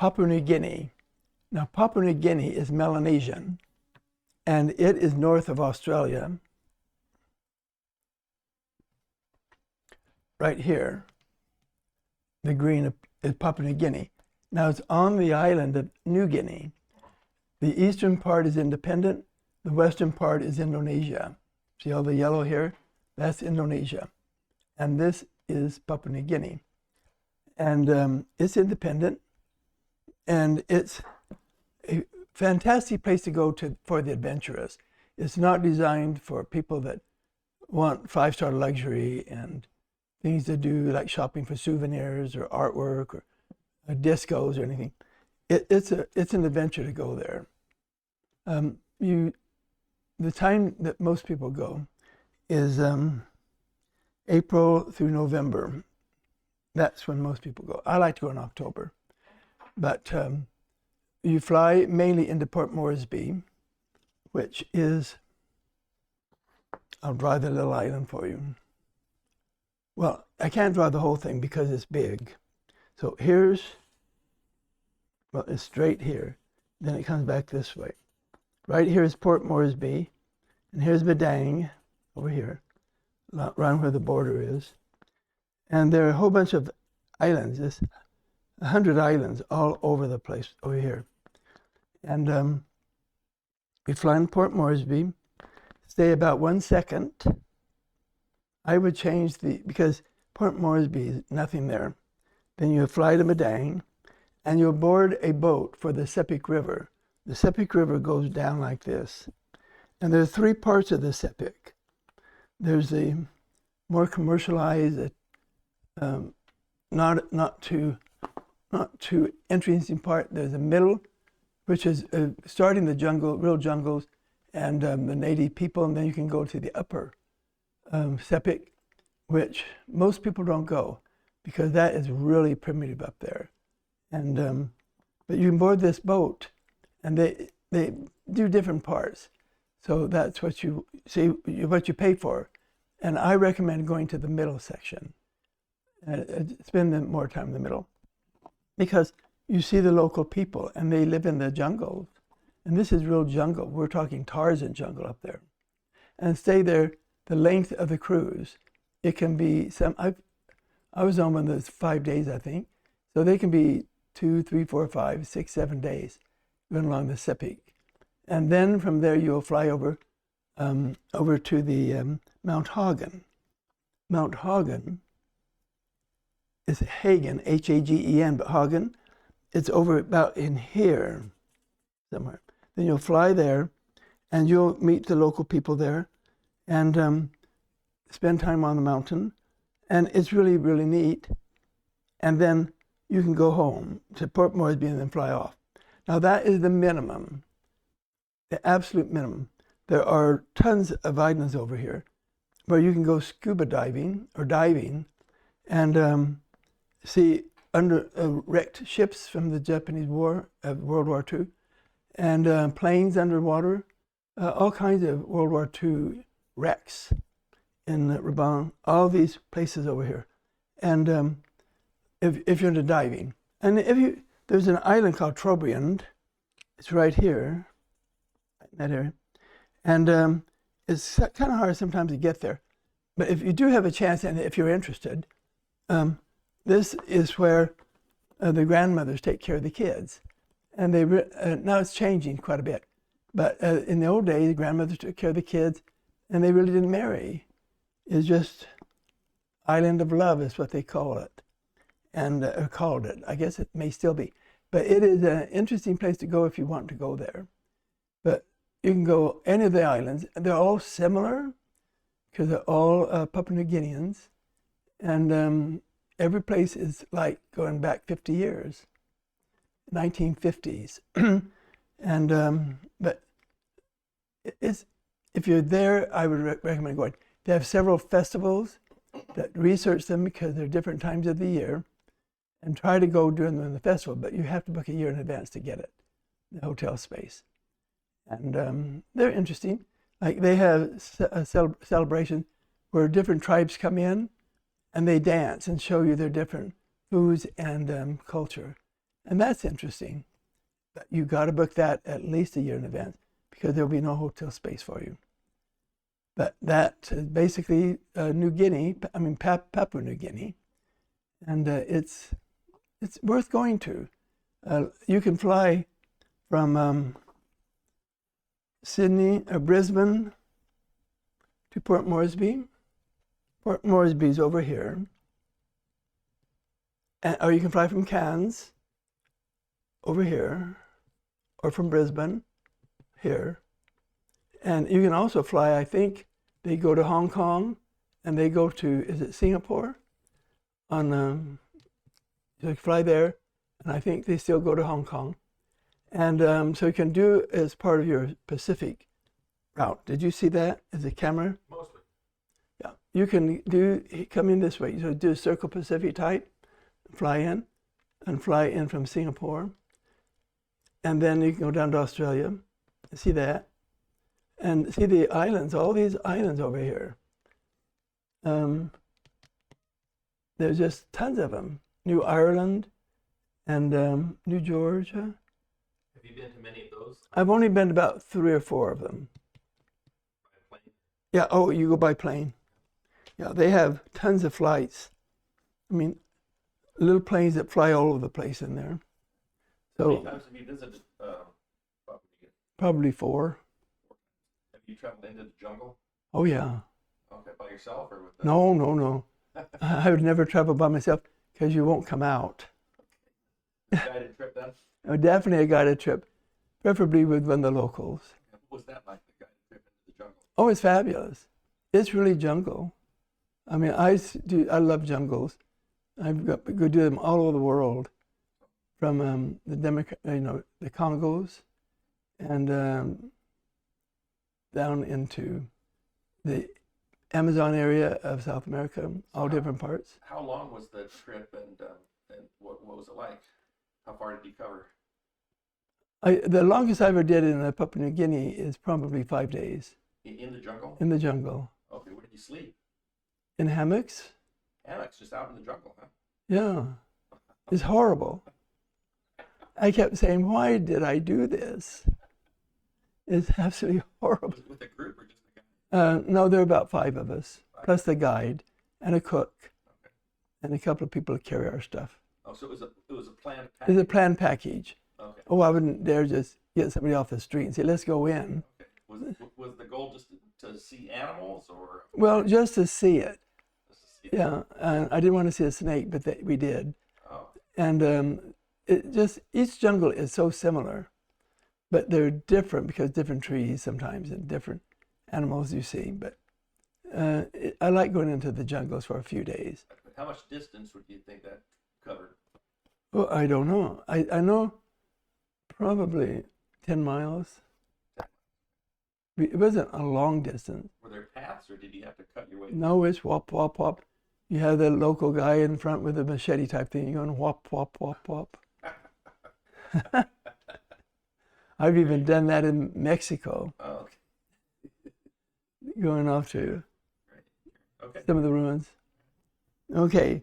Papua New Guinea. Now, Papua New Guinea is Melanesian, and it is north of Australia, right here. The green is Papua New Guinea. Now, it's on the island of New Guinea. The eastern part is independent. The western part is Indonesia. See all the yellow here? That's Indonesia. And this is Papua New Guinea. And it's independent. And it's a fantastic place to go to for the adventurous. It's not designed for people that want five-star luxury and things to do like shopping for souvenirs or artwork or discos or anything. It's an adventure to go there. The time that most people go is April through November. That's when most people go. I like to go in October. But you fly mainly into Port Moresby, which is, I'll draw the little island for you. Well, I can't draw the whole thing because it's big. So it's straight here. Then it comes back this way. Right here is Port Moresby, and here's Madang over here, around where the border is. And there are a whole bunch of islands. There's 100 islands all over the place over here. And we fly in Port Moresby, stay about 1 second. I would change because Port Moresby is nothing there. Then you fly to Madang, and you'll board a boat for the Sepik River. The Sepik River goes down like this. And there are three parts of the Sepik. There's the more commercialized, not too interesting part. There's a middle, which is starting the jungle, real jungles, and the native people, and then you can go to the upper Sepik, which most people don't go because that is really primitive up there. And but you can board this boat, and they do different parts. So that's what you see, what you pay for. And I recommend going to the middle section. Spend more time in the middle, because you see the local people, and they live in the jungles. And this is real jungle. We're talking Tarzan jungle up there. And stay there the length of the cruise. It can be I was on one of those 5 days, I think. So they can be 2, 3, 4, 5, 6, 7 days going along the Sepik. And then from there you'll fly over to the Mount Hagen. Mount Hagen is Hagen, Hagen, but Hagen, it's over about in here somewhere. Then you'll fly there, and you'll meet the local people there, and spend time on the mountain, and it's really, really neat. And then you can go home to Port Moresby and then fly off. Now that is the minimum, the absolute minimum. There are tons of islands over here where you can go scuba diving or diving and see wrecked ships from the Japanese War, World War II, and planes underwater, all kinds of World War II wrecks in Raban, all these places over here. And if you're into diving, and there's an island called Trobriand. It's right here, in that area, and it's kind of hard sometimes to get there. But if you do have a chance, and if you're interested, this is where the grandmothers take care of the kids. And now it's changing quite a bit. But in the old days, the grandmothers took care of the kids, and they really didn't marry. It's just island of love is what they call it, and called it. I guess it may still be. But it is an interesting place to go if you want to go there. But you can go any of the islands. They're all similar because they're all Papua New Guineans. And every place is like going back 50 years, 1950s. And but if you're there, I would recommend going. They have several festivals that research them because they're different times of the year, and try to go during the festival, but you have to book a year in advance to get it, the hotel space. And they're interesting. Like they have a celebration where different tribes come in and they dance and show you their different foods and culture. And that's interesting. But you got to book that at least a year in advance because there'll be no hotel space for you. But that is basically New Guinea, Papua New Guinea. And it's worth going to. You can fly from Sydney or Brisbane to Port Moresby. Port Moresby is over here. Or you can fly from Cairns over here, or from Brisbane here. And you can also fly, I think they go to Hong Kong and they go to, is it Singapore? So you fly there, and I think they still go to Hong Kong. And so you can do as part of your Pacific route. Did you see that as a camera? Mostly. Yeah, you can come in this way. So do Circle Pacific type, fly in, and fly in from Singapore. And then you can go down to Australia, see that, and see the islands, all these islands over here. There's just tons of them. New Ireland and New Georgia. Have you been to many of those? I've only been to about 3 or 4 of them. By plane? Yeah, oh, you go by plane. Yeah, they have tons of flights. I mean, little planes that fly all over the place in there. How many So times have you visited Papua New Guinea? probably 4. Have you traveled into the jungle? Oh yeah. Okay, by yourself or with No. I would never travel by myself because you won't come out. guided trip then? Definitely a guided trip, preferably with one of the locals. What was that like, the guided trip into the jungle? Oh, it's fabulous. It's really jungle. I mean, I love jungles. Go do them all over the world, from the Congos, and down into the Amazon area of South America, all different parts. How long was the trip, and what was it like? How far did you cover? The longest I ever did in Papua New Guinea is probably 5 days. In the jungle? In the jungle. Okay, where did you sleep? In hammocks? Hammocks, just out in the jungle, huh? Yeah. It's horrible. I kept saying, why did I do this? It's absolutely horrible. With a group or just a guy? No, there are about 5 of us, plus the guide and a cook, Okay. and a couple of people to carry our stuff. Oh, so it was a planned It's a package? planned package. Okay. Oh, I wouldn't dare just get somebody off the street and say, let's go in. Okay. Was the goal just to see animals or? Well, just to see it. Just to see it? Yeah, and I didn't want to see a snake, but we did. Oh, And each jungle is so similar, but they're different because different trees sometimes and different animals you see. But I like going into the jungles for a few days. how much distance would you think that covered? Well, I don't know. I know probably 10 miles. It wasn't a long distance. Were there paths or did you have to cut your way? No, it's whop, whop, whop. You have the local guy in front with a machete type thing. You're going whop, whop, whop, whop. I've even done that in Mexico, Oh, okay. going off to Okay. some of the ruins. Okay.